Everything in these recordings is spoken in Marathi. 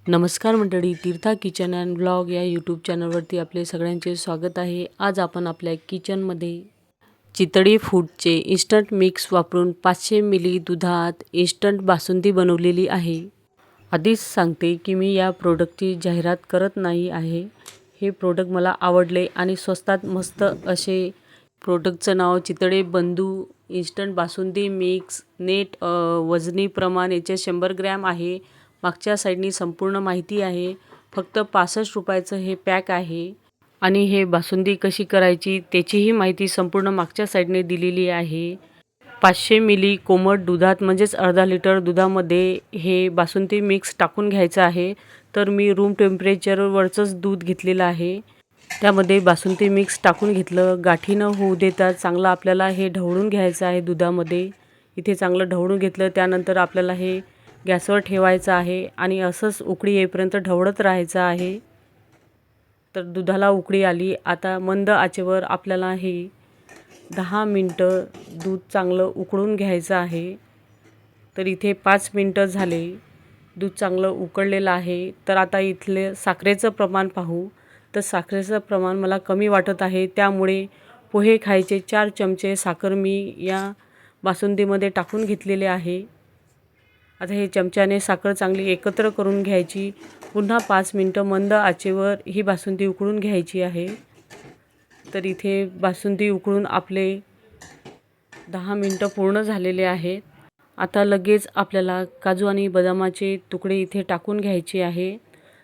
नमस्कार मंडळी, तीर्था किचन अँड ब्लॉग या यूट्यूब चॅनलवरती आपले सगळ्यांचे स्वागत आहे। आज आपण आपल्या किचनमध्ये चितळी फूडचे इन्स्टंट मिक्स वापरून 500 मिली दुधात इन्स्टंट बासुंदी बनवलेली आहे। आधीच सांगते की मी या प्रोडक्टची जाहिरात करत नाही आहे। हे प्रोडक्ट मला आवडले आणि स्वस्तात मस्त असे प्रोडक्टचं नाव चितळे बंधू इन्स्टंट बासुंदी मिक्स नेट वजनी प्रमाण याचे 100 ग्रॅम आहे। मागच्या साईडनी संपूर्ण माहिती आहे। फक्त 65 रुपयाचं हे पॅक आहे आणि हे बासुंदी कशी करायची त्याचीही माहिती संपूर्ण मागच्या साईडने दिलेली आहे। 500 मिली कोमट दुधात म्हणजेच अर्धा लिटर दुधामध्ये हे बासुंदी मिक्स टाकून घ्यायचं आहे। तर मी रूम टेम्परेचरवरचंच दूध घेतलेलं आहे। त्यामध्ये बासुंदी मिक्स टाकून घेतलं। गाठी न होऊ देता चांगलं आपल्याला हे ढवळून घ्यायचं आहे दुधामध्ये। इथे चांगलं ढवळून घेतलं, त्यानंतर आपल्याला हे गॅसवर ठेवायचं आहे आणि असंच उकळी येईपर्यंत ढवळत राहायचं आहे। तर दुधाला उकळी आली, आता मंद आचेवर आपल्याला हे 10 मिनटं दूध चांगलं उकळून घ्यायचं आहे। तर इथे 5 मिनटं झाले, दूध चांगलं उकळलेलं आहे। तर आता इथले साखरेचं प्रमाण पाहू। तर साखरेचं प्रमाण मला कमी वाटत आहे, त्यामुळे पोहे खायचे 4 चमचे साखर मी या बासुंदीमध्ये टाकून घेतलेले आहे। आता हे चमच्याने साखर चांगली एकत्र करून घ्यायची। पुन्हा 5 मिनटं मंद आचेवर ही बासुंदी उकळून घ्यायची आहे। तर इथे बासुंदी उकळून आपले 10 मिनटं पूर्ण झालेले आहेत। आता लगेच आपल्याला काजू आणि बदामाचे तुकडे इथे टाकून घ्यायचे आहे।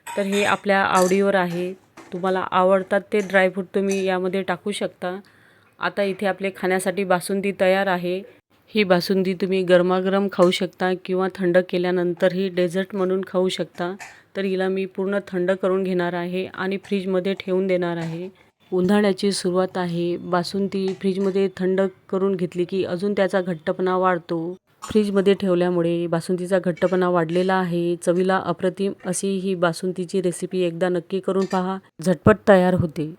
तर हे आपल्या आवडीवर आहे, तुम्हाला आवडतात ते ड्रायफ्रूट तुम्ही यामध्ये टाकू शकता। आता इथे आपले खाण्यासाठी बासुंदी तयार आहे। ही बासुंदी तुम्ही गरमागरम खाऊ शकता किंवा थंड केल्यानंतरही डेझर्ट म्हणून खाऊ शकता। तर हिला मी पूर्ण थंड करून घेणार आहे आणि फ्रीजमध्ये ठेवून देणार आहे। उन्हाळ्याची सुरुवात आहे, बासुंदी फ्रीजमध्ये थंड करून घेतली की अजून त्याचा घट्टपणा वाढतो। फ्रीजमध्ये ठेवल्यामुळे बासुंदीचा घट्टपणा वाढलेला आहे। चवीला अप्रतिम अशी ही बासुंदीची रेसिपी एकदा नक्की करून पहा, झटपट तयार होते।